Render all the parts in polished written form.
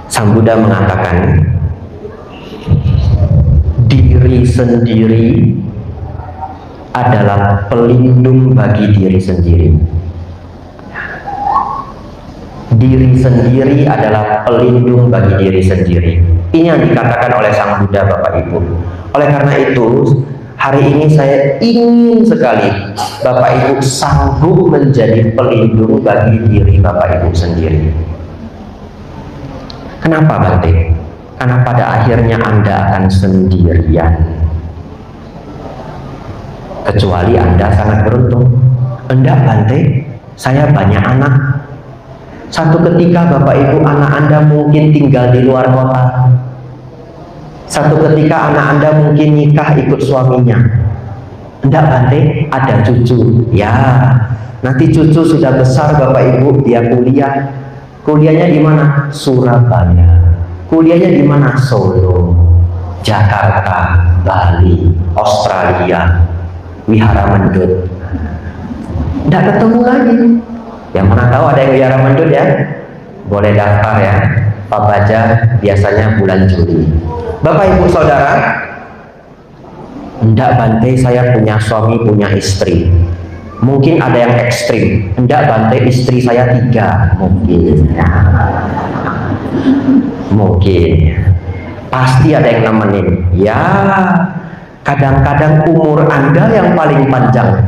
Sang Buddha mengatakan, diri sendiri adalah pelindung bagi diri sendiri. Diri sendiri adalah pelindung bagi diri sendiri. Ini yang dikatakan oleh Sang Buddha, Bapak Ibu. Oleh karena itu, hari ini saya ingin sekali Bapak Ibu sanggup menjadi pelindung bagi diri Bapak Ibu sendiri. Kenapa, Bante? Karena pada akhirnya Anda akan sendirian. Kecuali Anda sangat beruntung. Enggak, Bante, saya banyak anak. Satu ketika Bapak Ibu anak Anda mungkin tinggal di luar kota. Satu ketika anak Anda mungkin nikah ikut suaminya. Enggak, Bante, ada cucu. Ya, nanti cucu sudah besar Bapak Ibu, dia kuliah. Kuliahnya di mana? Surabaya. Kuliahnya di mana? Solo, Jakarta, Bali, Australia, Wihara Mendut. Enggak ketemu lagi. Yang mana tahu ada yang Wihara Mendut ya? Boleh daftar ya. Pak Baja biasanya bulan Juli. Bapak Ibu Saudara, enggak, Bante, saya punya suami, punya istri. Mungkin ada yang ekstrim. Enggak, Bante, istri saya 3. Mungkin. Mungkin. Pasti ada yang nemenin. Ya, kadang-kadang umur Anda yang paling panjang.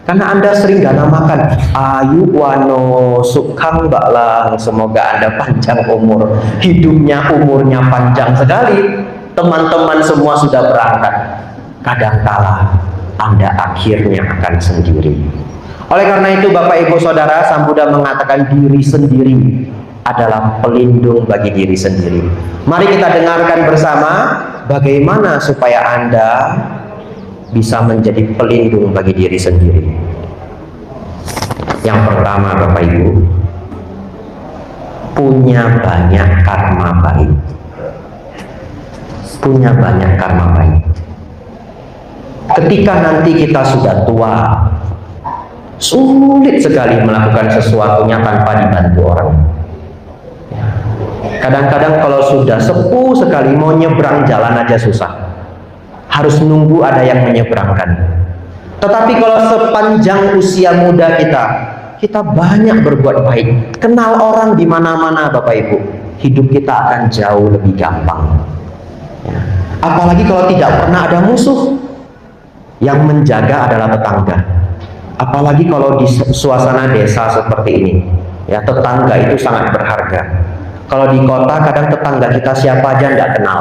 Karena Anda sering gak namakan Ayu Wano Sukhang Baklang, semoga Anda panjang umur. Hidupnya, umurnya panjang sekali. Teman-teman semua sudah berangkat. Kadangkala Anda akhirnya akan sendiri. Oleh karena itu Bapak Ibu Saudara, Sang Buddha mengatakan diri sendiri adalah pelindung bagi diri sendiri. Mari kita dengarkan bersama bagaimana supaya Anda bisa menjadi pelindung bagi diri sendiri. Yang pertama, Bapak Ibu, punya banyak karma baik. Punya banyak karma baik. Ketika nanti kita sudah tua, sulit sekali melakukan sesuatunya tanpa dibantu orang. Kadang-kadang kalau sudah sepuh sekali, mau nyebrang jalan aja susah. Harus nunggu ada yang menyeberangkan. Tetapi kalau sepanjang usia muda kita banyak berbuat baik, kenal orang di mana-mana, Bapak Ibu, hidup kita akan jauh lebih gampang. Ya. Apalagi kalau tidak pernah ada musuh, yang menjaga adalah tetangga. Apalagi kalau di suasana desa seperti ini, ya, tetangga itu sangat berharga. Kalau di kota kadang tetangga kita siapa aja tidak kenal.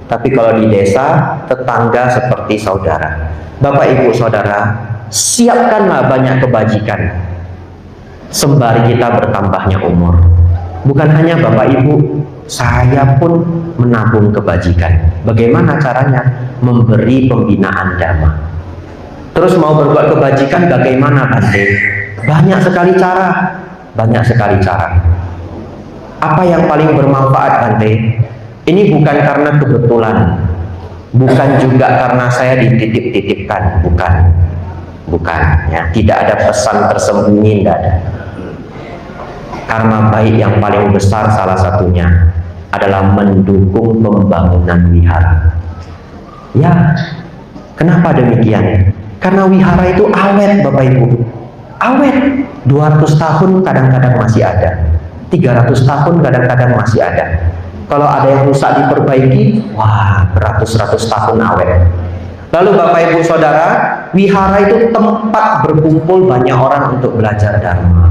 Tapi kalau di desa, tetangga seperti saudara. Bapak Ibu Saudara, siapkanlah banyak kebajikan sembari kita bertambahnya umur. Bukan hanya Bapak Ibu, saya pun menabung kebajikan. Bagaimana caranya? Memberi pembinaan dhamma. Terus mau berbuat kebajikan bagaimana, Bante? Banyak sekali cara. Banyak sekali cara. Apa yang paling bermanfaat, Bante? Ini bukan karena kebetulan, bukan juga karena saya dititip-titipkan, bukan, ya, tidak ada pesan tersembunyi, tidak ada. Karma baik yang paling besar salah satunya adalah mendukung pembangunan wihara. Ya, kenapa demikian? Karena wihara itu awet, Bapak Ibu, awet. 200 tahun kadang-kadang masih ada, 300 tahun kadang-kadang masih ada. Kalau ada yang rusak diperbaiki, wah, beratus-ratus tahun awet. Lalu Bapak Ibu Saudara, wihara itu tempat berkumpul banyak orang untuk belajar dharma.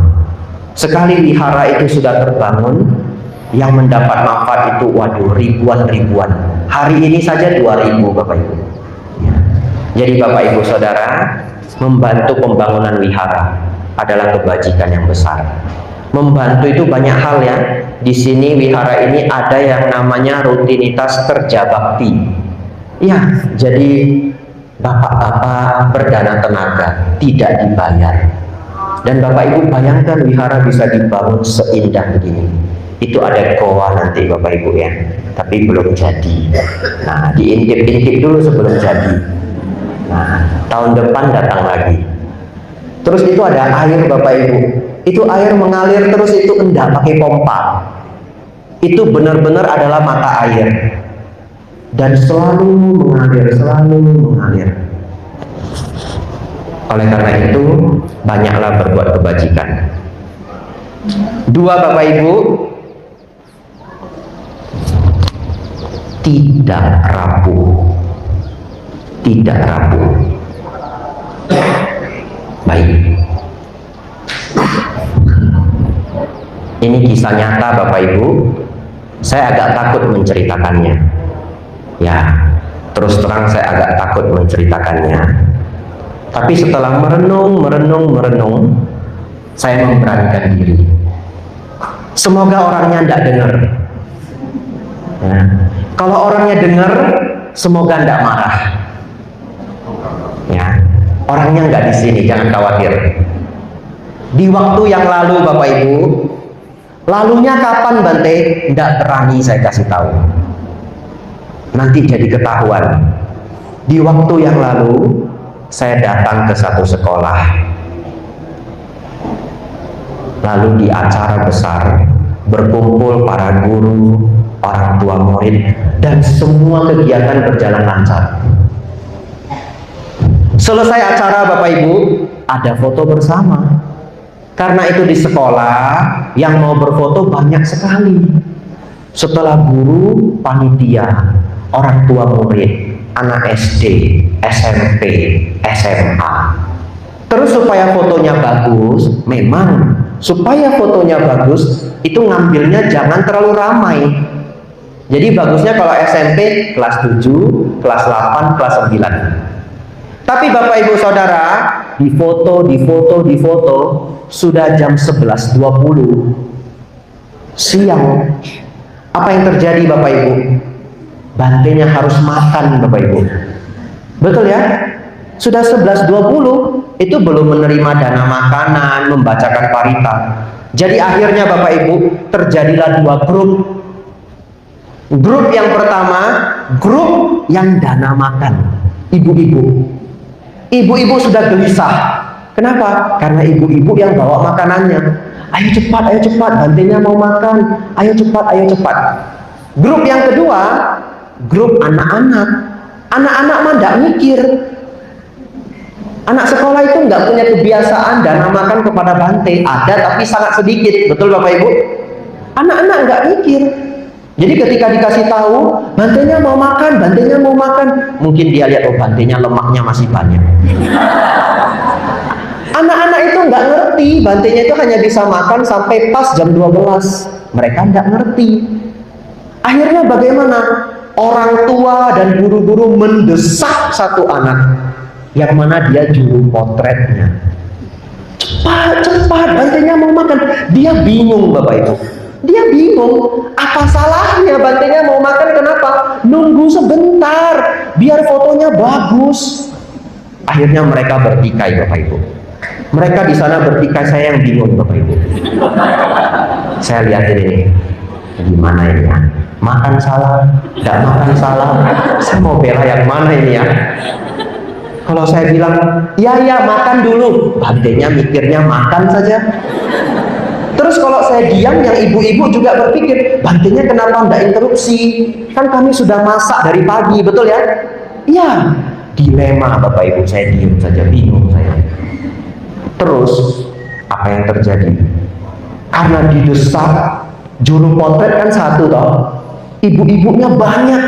Sekali wihara itu sudah terbangun, yang mendapat manfaat itu, waduh, ribuan. Hari ini saja 2000, Bapak Ibu. Ya. Jadi Bapak Ibu Saudara, membantu pembangunan wihara adalah kebajikan yang besar. Membantu itu banyak hal ya. Di sini wihara ini ada yang namanya rutinitas kerja bakti. Ya, jadi bapak-bapak berdana tenaga tidak dibayar. Dan Bapak Ibu bayangkan wihara bisa dibangun seindah begini. Itu ada goa nanti Bapak Ibu ya, tapi belum jadi. Nah, diintip-intip dulu sebelum jadi. Nah, tahun depan datang lagi. Terus itu ada air Bapak Ibu. Itu air mengalir terus, itu enggak pakai pompa. itu benar-benar adalah mata air dan selalu mengalir, selalu mengalir. Oleh karena itu, banyaklah berbuat kebajikan. Dua, Bapak Ibu, tidak rapuh. Tidak rapuh. Baik. Ini kisah nyata Bapak Ibu. Saya agak takut menceritakannya. Ya, terus terang saya agak takut menceritakannya. Tapi setelah merenung, saya memberanikan diri. Semoga orangnya tidak dengar. Ya. Kalau orangnya dengar, semoga tidak marah. Ya, orangnya nggak di sini, jangan khawatir. Di waktu yang lalu, Bapak Ibu, lalunya kapan Bante? Tidak berani saya kasih tahu. Nanti jadi ketahuan. Di waktu yang lalu, saya datang ke satu sekolah. Lalu di acara besar, berkumpul para guru, orang tua murid, dan semua kegiatan berjalan lancar. Selesai acara Bapak Ibu, ada foto bersama. Karena itu di sekolah yang mau berfoto banyak sekali. Setelah guru, panitia, orang tua murid, anak SD, SMP, SMA. Terus supaya fotonya bagus, memang supaya fotonya bagus, itu ngambilnya jangan terlalu ramai. Jadi bagusnya kalau SMP kelas 7, kelas 8, kelas 9. Tapi Bapak Ibu Saudara, di foto, sudah jam 11.20 siang. Apa yang terjadi Bapak Ibu? Bantenya harus makan Bapak Ibu. Betul ya? Sudah 11.20, itu belum menerima dana makanan, membacakan parita. Jadi akhirnya Bapak Ibu, terjadilah dua grup. Grup yang pertama, grup yang dana makan, ibu-ibu. Ibu-ibu sudah gelisah. Kenapa? Karena ibu-ibu yang bawa makanannya. Ayo cepat, bantenya mau makan. Ayo cepat. Grup yang kedua, grup anak-anak. Anak-anak mah nggak mikir. Anak sekolah itu nggak punya kebiasaan dana makan kepada bante. Ada tapi sangat sedikit. Betul Bapak Ibu? Anak-anak nggak mikir. Jadi ketika dikasih tahu, bantenya mau makan, mungkin dia lihat, oh bantenya lemaknya masih banyak. Anak-anak itu nggak ngerti, bantenya itu hanya bisa makan sampai pas jam 12. Mereka nggak ngerti. Akhirnya bagaimana? Orang tua dan guru-guru mendesak satu anak, yang mana dia juru potretnya. Cepat, bantenya mau makan. Dia bingung Bapak Ibu. Dia bingung, apa salahnya bantenya mau makan, kenapa? Nunggu sebentar, biar fotonya bagus. Akhirnya mereka bertikai Bapak Ibu. Mereka di sana bertikai, saya yang bingung Bapak Ibu. Saya lihat ini, gimana ini ya? Makan salah, tidak makan salah. Saya mau bela yang mana ini ya? Kalau saya bilang, ya makan dulu, bantenya mikirnya makan saja. Terus kalau saya diam, yang ibu-ibu juga berpikir, bantenya kenapa tidak interupsi? Kan kami sudah masak dari pagi, betul ya? Iya, dilema Bapak Ibu, saya diam saja, bingung saya. Terus, apa yang terjadi? Karena didesak, juru potret kan satu toh, ibu-ibunya banyak.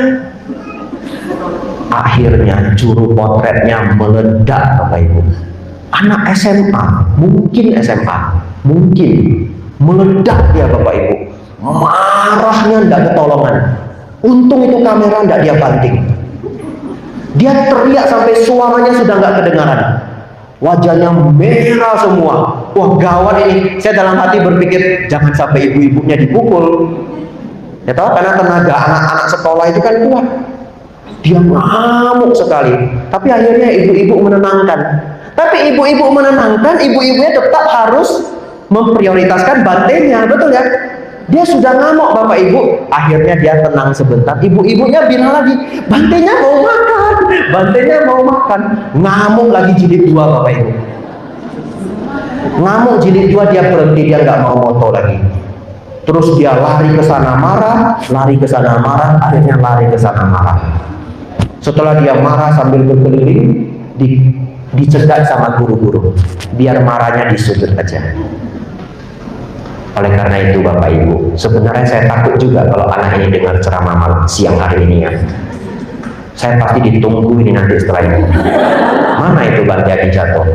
Akhirnya juru potretnya meledak Bapak Ibu. Anak SMA, mungkin meledak dia Bapak Ibu, marahnya tidak ketolongan. Untung itu kamera tidak dia banting. Dia teriak sampai suaranya sudah nggak kedengaran, wajahnya merah semua. Wah gawat ini. Saya dalam hati berpikir, jangan sampai ibu-ibunya dipukul. Ya tahu, karena tenaga anak-anak sekolah itu kan kuat. Dia ngamuk sekali. Tapi akhirnya ibu-ibu menenangkan. Tapi ibu-ibu menenangkan, ibu-ibunya tetap harus memprioritaskan bantenya, betul ya? Dia sudah ngamuk Bapak Ibu, akhirnya dia tenang sebentar. Ibu-ibunya bilang lagi, bantenya mau makan. Ngamuk lagi jilid 2 Bapak Ibu. Ngamuk jilid 2, dia berhenti, dia nggak mau moto lagi. Terus dia lari ke sana marah, lari ke sana marah, akhirnya lari ke sana marah. Setelah dia marah sambil berkeliling, dicegat sama guru-guru, biar marahnya disudut aja. Oleh karena itu Bapak Ibu, sebenarnya saya takut juga kalau anak ini dengar ceramah malam siang hari ini ya. Saya pasti ditunggu ini nanti setelah ini. Mana itu Bang Jadi jatuh?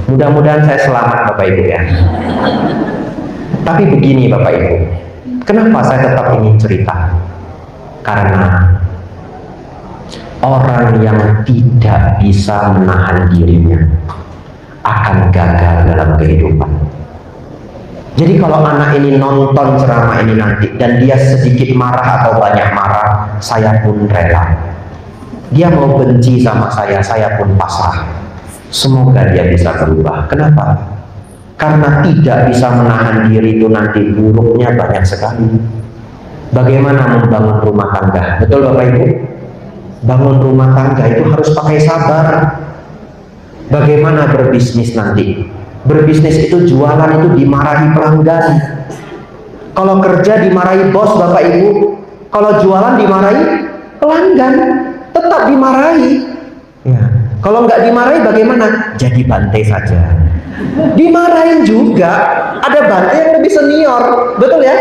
Mudah-mudahan saya selamat Bapak Ibu ya. Tapi begini Bapak Ibu, kenapa saya tetap ingin cerita? Karena orang yang tidak bisa menahan dirinya akan gagal dalam kehidupan. Jadi kalau anak ini nonton ceramah ini nanti dan dia sedikit marah atau banyak marah, saya pun rela. Dia mau benci sama saya pun pasrah. Semoga dia bisa berubah. Kenapa? Karena tidak bisa menahan diri itu nanti buruknya banyak sekali. Bagaimana membangun rumah tangga? Betul Bapak Ibu? Bangun rumah tangga itu harus pakai sabar. Bagaimana berbisnis nanti? Berbisnis itu jualan itu dimarahi pelanggan. Kalau kerja dimarahi bos Bapak Ibu. Kalau jualan dimarahi pelanggan. Tetap dimarahi. Ya. Kalau nggak dimarahi bagaimana? Jadi bantai saja. Dimarahin juga. Ada bantai yang lebih senior. Betul ya?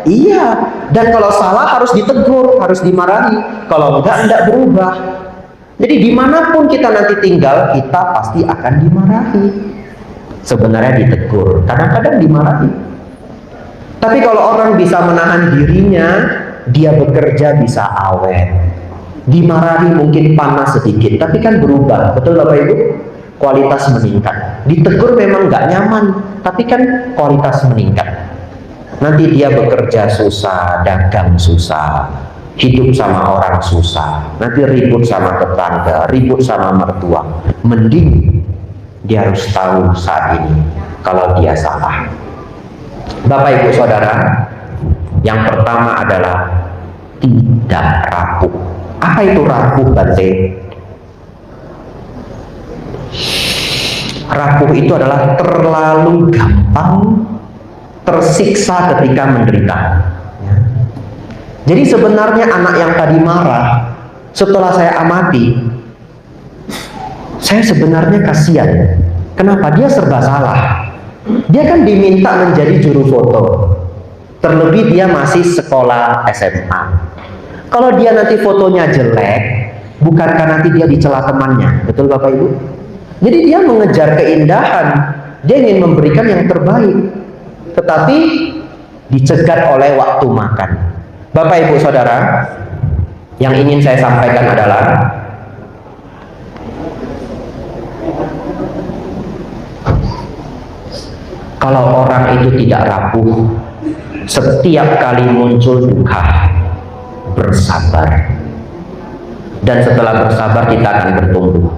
Iya. Dan kalau salah harus ditegur, harus dimarahi. Kalau enggak berubah. Jadi dimanapun kita nanti tinggal, kita pasti akan dimarahi. Sebenarnya ditegur, kadang-kadang dimarahi. Tapi kalau orang bisa menahan dirinya, dia bekerja bisa awet. Dimarahi mungkin panas sedikit, tapi kan berubah. Betul Bapak Ibu? Kualitas meningkat. Ditegur memang nggak nyaman, tapi kan kualitas meningkat. Nanti dia bekerja susah, dagang susah, hidup sama orang susah, nanti ribut sama tetangga, ribut sama mertua. Mending dia harus tahu saat ini kalau dia salah. Bapak Ibu Saudara, yang pertama adalah tidak rapuh. Apa itu rapuh, Bante? Rapuh itu adalah terlalu gampang tersiksa ketika menderita. Jadi sebenarnya anak yang tadi marah, setelah saya amati, saya sebenarnya kasihan. Kenapa? Dia serba salah. Dia kan diminta menjadi juru foto. Terlebih dia masih sekolah SMA. Kalau dia nanti fotonya jelek, bukankah nanti dia dicela temannya? Betul Bapak Ibu? Jadi dia mengejar keindahan. Dia ingin memberikan yang terbaik. Tetapi dicegat oleh waktu makan. Bapak Ibu Saudara, yang ingin saya sampaikan adalah kalau orang itu tidak rapuh, setiap kali muncul duka, bersabar. Dan setelah bersabar kita akan bertumbuh.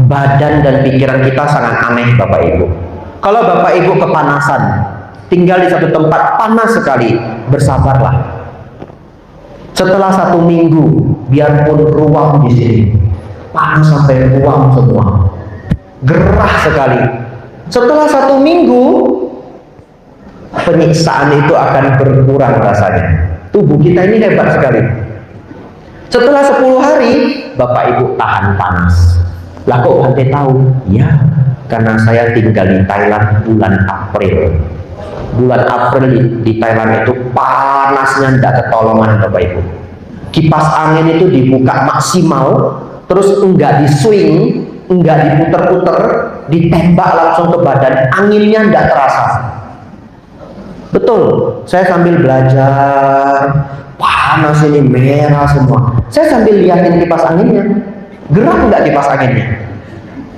Badan dan pikiran kita sangat aneh Bapak Ibu. Kalau Bapak Ibu kepanasan, tinggal di satu tempat panas sekali, bersabarlah. Setelah 1 minggu, biarpun ruam di sini, panas sampai ruam semua, gerah sekali. Setelah 1 minggu, penyiksaan itu akan berkurang rasanya. Tubuh kita ini hebat sekali. Setelah 10 hari, Bapak Ibu tahan panas. Lah kok Bante tahu? Ya, karena saya tinggal di Thailand bulan April. Bulan April di Thailand itu panasnya tidak ketolongan Bapak Ibu. Kipas angin itu dibuka maksimal, terus enggak di swing, enggak diputer-puter, ditembak langsung ke badan, anginnya enggak terasa. Betul, saya sambil belajar, panas ini, merah semua. Saya sambil lihatin kipas anginnya, gerah enggak kipas anginnya?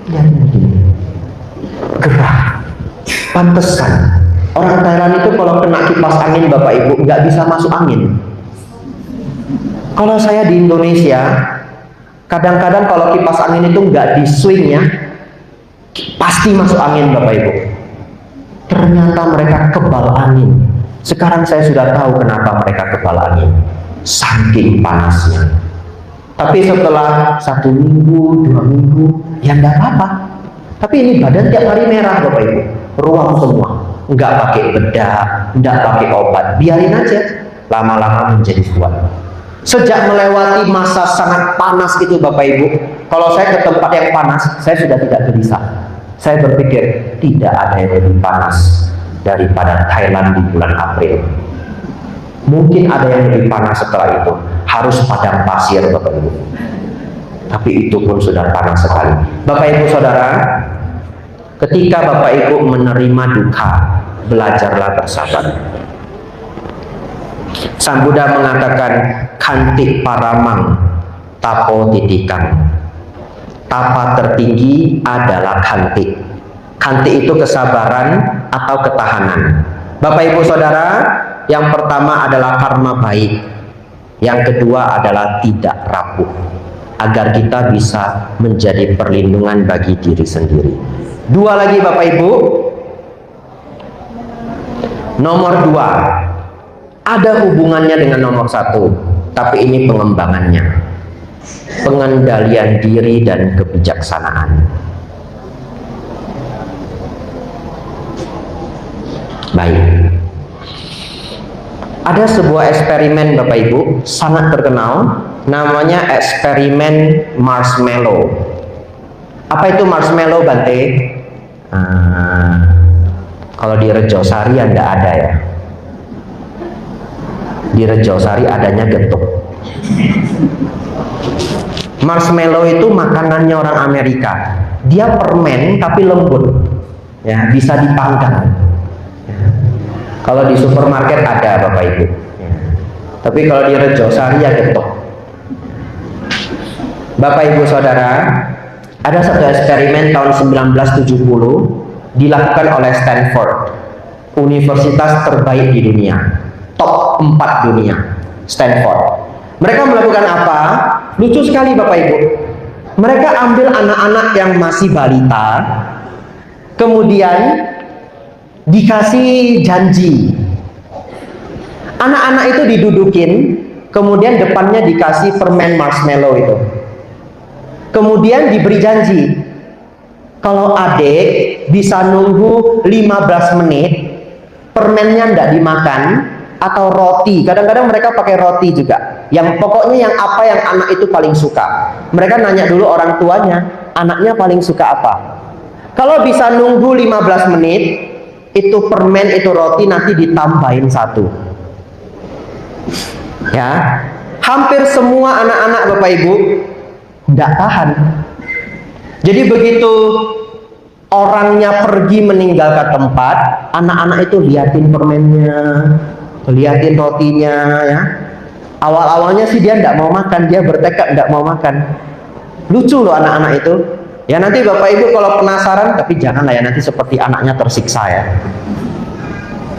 Lihatin begini, gerah. Pantesan orang Thailand itu kalau kena kipas angin Bapak Ibu nggak bisa masuk angin. Kalau saya di Indonesia, kadang-kadang kalau kipas angin itu nggak di swing ya, pasti masuk angin Bapak Ibu. Ternyata mereka kebal angin. Sekarang saya sudah tahu kenapa mereka kebal angin, saking panasnya. Tapi setelah 1 minggu, 2 minggu, ya nggak apa-apa. Tapi ini badan tiap hari merah Bapak Ibu, ruam semua. nggak pakai bedak, nggak pakai obat, biarin aja, lama-lama menjadi kuat. Sejak melewati masa sangat panas itu Bapak Ibu, kalau saya ke tempat yang panas, saya sudah tidak gelisah. Saya berpikir tidak ada yang lebih panas daripada Thailand di bulan April. Mungkin ada yang lebih panas setelah itu, harus padang pasir Bapak Ibu. Tapi itu pun sudah panas sekali. Bapak Ibu Saudara, ketika Bapak Ibu menerima duka, belajarlah bersabar. Sang Buddha mengatakan, kantik paramang tapo titikan. Tapa tertinggi adalah kantik. Kantik itu kesabaran atau ketahanan. Bapak Ibu Saudara, yang pertama adalah karma baik, yang kedua adalah tidak rapuh, agar kita bisa menjadi perlindungan bagi diri sendiri. Dua lagi Bapak Ibu, nomor dua ada hubungannya dengan nomor satu, tapi ini pengembangannya, pengendalian diri dan kebijaksanaan. Baik, ada sebuah eksperimen Bapak Ibu sangat terkenal, namanya eksperimen marshmallow. Apa itu marshmallow, Bante? Kalau di Rejosari Anda ada ya. Di Rejosari adanya getuk. Marshmallow itu makanannya orang Amerika. Dia permen tapi lembut, ya, bisa dipanggang. Kalau di supermarket ada Bapak Ibu, ya. Tapi kalau di Rejosari ya getuk. Bapak Ibu Saudara, ada satu eksperimen tahun 1970 dilakukan oleh Stanford, universitas terbaik di dunia, top 4 dunia, Stanford. Mereka melakukan apa? Lucu sekali Bapak Ibu. Mereka ambil anak-anak yang masih balita, kemudian dikasih janji. Anak-anak itu didudukin, kemudian depannya dikasih permen marshmallow itu. Kemudian diberi janji, kalau adik bisa nunggu 15 menit, permennya tidak dimakan, atau roti. Kadang-kadang mereka pakai roti juga. Yang pokoknya yang apa yang anak itu paling suka. Mereka nanya dulu orang tuanya, anaknya paling suka apa. Kalau bisa nunggu 15 menit, itu permen, itu roti nanti ditambahin satu. Ya, hampir semua anak-anak Bapak Ibu tidak tahan. Jadi begitu orangnya pergi meninggalkan tempat, anak-anak itu liatin permennya, liatin rotinya, ya. Awal-awalnya sih dia tidak mau makan, dia bertekad tidak mau makan. Lucu loh anak-anak itu. Ya nanti Bapak Ibu kalau penasaran, tapi janganlah ya nanti seperti anaknya tersiksa ya.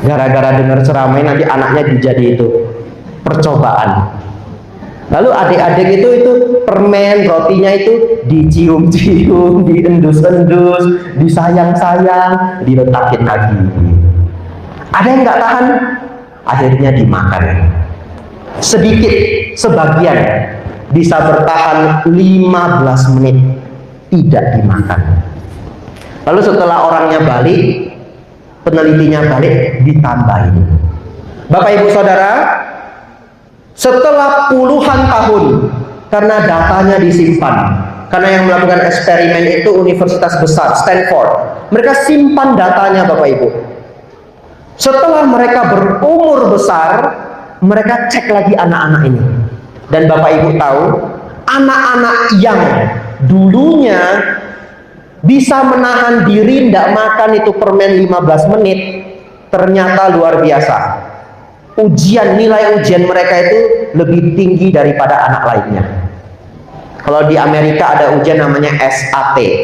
Gara-gara dengar ceramah nanti anaknya dijadi itu percobaan. Lalu adik-adik itu permen rotinya itu dicium-cium, diendus-endus, disayang-sayang, diletakin lagi. Ada yang nggak tahan, akhirnya dimakan. Sedikit, sebagian bisa bertahan 15 menit tidak dimakan. Lalu setelah orangnya balik, penelitinya balik, ditambahin. Bapak Ibu Saudara, setelah puluhan tahun, karena datanya disimpan, karena yang melakukan eksperimen itu universitas besar Stanford, mereka simpan datanya Bapak Ibu. Setelah mereka berumur besar, mereka cek lagi anak-anak ini, dan Bapak Ibu tahu, anak-anak yang dulunya bisa menahan diri tidak makan itu permen 15 menit, ternyata luar biasa. Nilai ujian mereka itu lebih tinggi daripada anak lainnya. Kalau di Amerika ada ujian namanya SAT,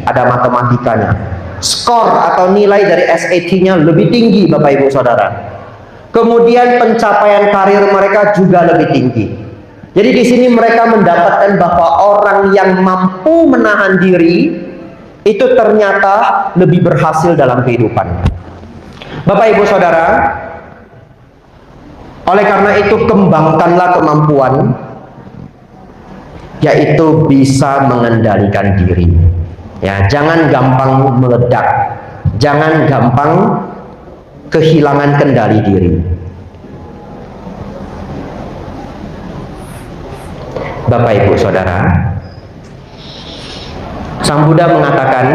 ada matematikanya. Skor atau nilai dari SAT-nya lebih tinggi Bapak Ibu Saudara. Kemudian pencapaian karir mereka juga lebih tinggi. Jadi di sini mereka mendapatkan bahwa orang yang mampu menahan diri itu ternyata lebih berhasil dalam kehidupan. Bapak Ibu Saudara, oleh karena itu kembangkanlah kemampuan, yaitu bisa mengendalikan diri. Ya, jangan gampang meledak, jangan gampang kehilangan kendali diri. Bapak Ibu Saudara, Sang Buddha mengatakan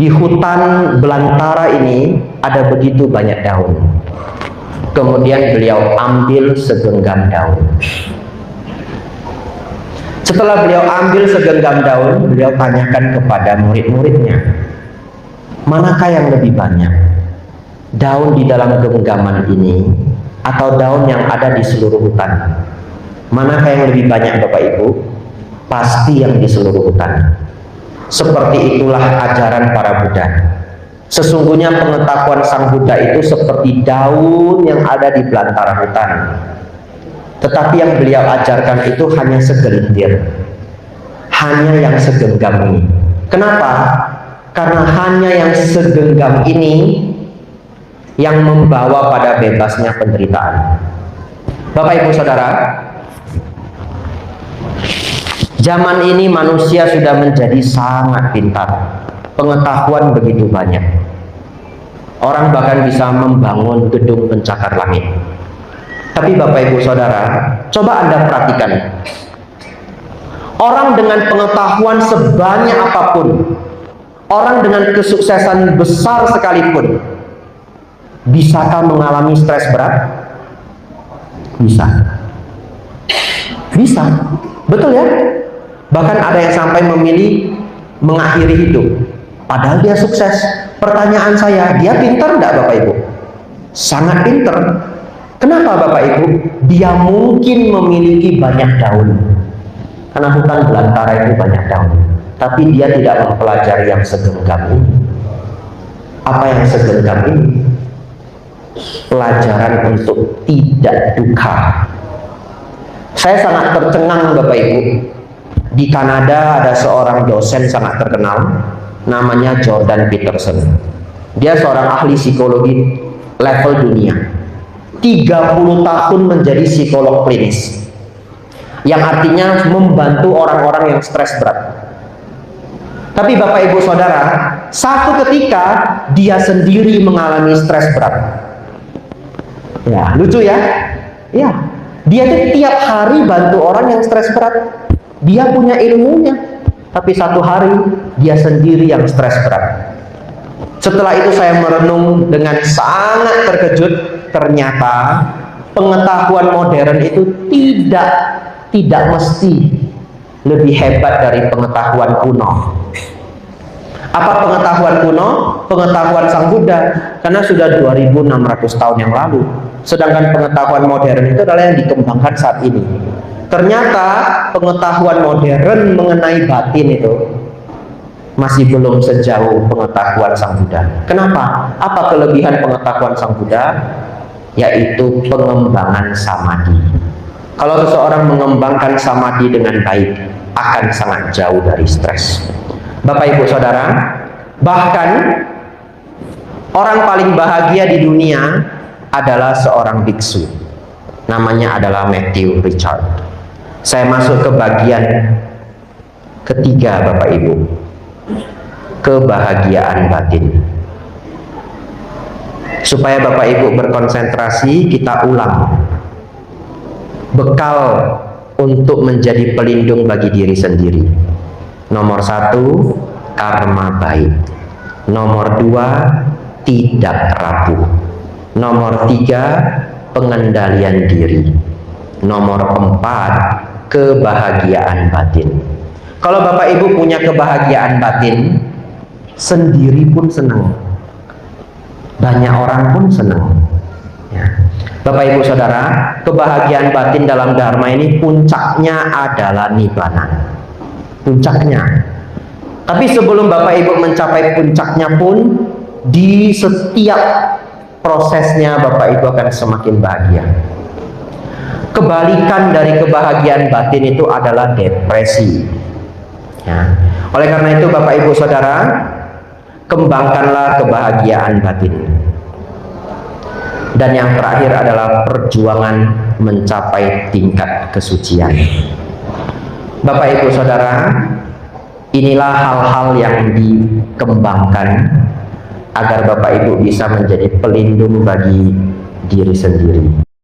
di hutan belantara ini ada begitu banyak daun. Kemudian beliau ambil segenggam daun. Setelah beliau ambil segenggam daun, beliau tanyakan kepada murid-muridnya, manakah yang lebih banyak? Daun di dalam genggaman ini atau daun yang ada di seluruh hutan? Manakah yang lebih banyak Bapak Ibu? Pasti yang di seluruh hutan. Seperti itulah ajaran para Buddha. Sesungguhnya pengetahuan Sang Buddha itu seperti daun yang ada di belantara hutan. Tetapi yang beliau ajarkan itu hanya segelintir, hanya yang segenggam ini. Kenapa? Karena hanya yang segenggam ini yang membawa pada bebasnya penderitaan. Bapak Ibu Saudara, zaman ini manusia sudah menjadi sangat pintar. Pengetahuan begitu banyak. Orang bahkan bisa membangun gedung pencakar langit. Tapi Bapak Ibu Saudara, coba Anda perhatikan. Orang dengan pengetahuan sebanyak apapun, orang dengan kesuksesan besar sekalipun, bisakah mengalami stres berat? Bisa. Bisa. Betul ya? Bahkan ada yang sampai memilih mengakhiri hidup. Padahal dia sukses. Pertanyaan saya, dia pintar enggak Bapak Ibu? Sangat pintar. Kenapa Bapak Ibu? Dia mungkin memiliki banyak daun. Karena hutan belantara itu banyak daun. Tapi dia tidak mempelajari yang segenggam ini. Apa yang segenggam ini? Pelajaran untuk tidak duka. Saya sangat tercengang Bapak Ibu. Di Kanada ada seorang dosen sangat terkenal, namanya Jordan Peterson. Dia seorang ahli psikologi level dunia. 30 tahun menjadi psikolog klinis, yang artinya membantu orang-orang yang stres berat. Tapi Bapak Ibu Saudara, satu ketika dia sendiri mengalami stres berat. Ya, lucu ya? Ya, dia tuh tiap hari bantu orang yang stres berat. Dia punya ilmunya, tapi satu hari dia sendiri yang stres berat. Setelah itu saya merenung dengan sangat terkejut. Ternyata pengetahuan modern itu tidak mesti lebih hebat dari pengetahuan kuno. Apa pengetahuan kuno? Pengetahuan Sang Buddha, karena sudah 2600 tahun yang lalu. Sedangkan pengetahuan modern itu adalah yang dikembangkan saat ini. Ternyata pengetahuan modern mengenai batin itu masih belum sejauh pengetahuan Sang Buddha. Kenapa? Apa kelebihan pengetahuan Sang Buddha? Yaitu pengembangan samadhi. Kalau seseorang mengembangkan samadhi dengan baik, akan sangat jauh dari stres. Bapak Ibu Saudara, bahkan orang paling bahagia di dunia adalah seorang biksu. Namanya adalah Matthew Richard. Saya masuk ke bagian ketiga Bapak Ibu. Kebahagiaan batin. Supaya Bapak Ibu berkonsentrasi, kita ulang. Bekal untuk menjadi pelindung bagi diri sendiri. Nomor 1, karma baik. Nomor 2, tidak rapuh. Nomor 3, pengendalian diri. Nomor 4, kebahagiaan batin. Kalau Bapak Ibu punya kebahagiaan batin, sendiri pun senang. Banyak orang pun senang. Ya. Bapak Ibu Saudara, kebahagiaan batin dalam Dharma ini puncaknya adalah Nibbana. Puncaknya. Tapi sebelum Bapak Ibu mencapai puncaknya pun, di setiap prosesnya Bapak Ibu akan semakin bahagia. Kebalikan dari kebahagiaan batin itu adalah depresi. Ya. Oleh karena itu Bapak Ibu Saudara, kembangkanlah kebahagiaan batin. Dan yang terakhir adalah perjuangan mencapai tingkat kesucian. Bapak Ibu Saudara, inilah hal-hal yang dikembangkan agar Bapak Ibu bisa menjadi pelindung bagi diri sendiri.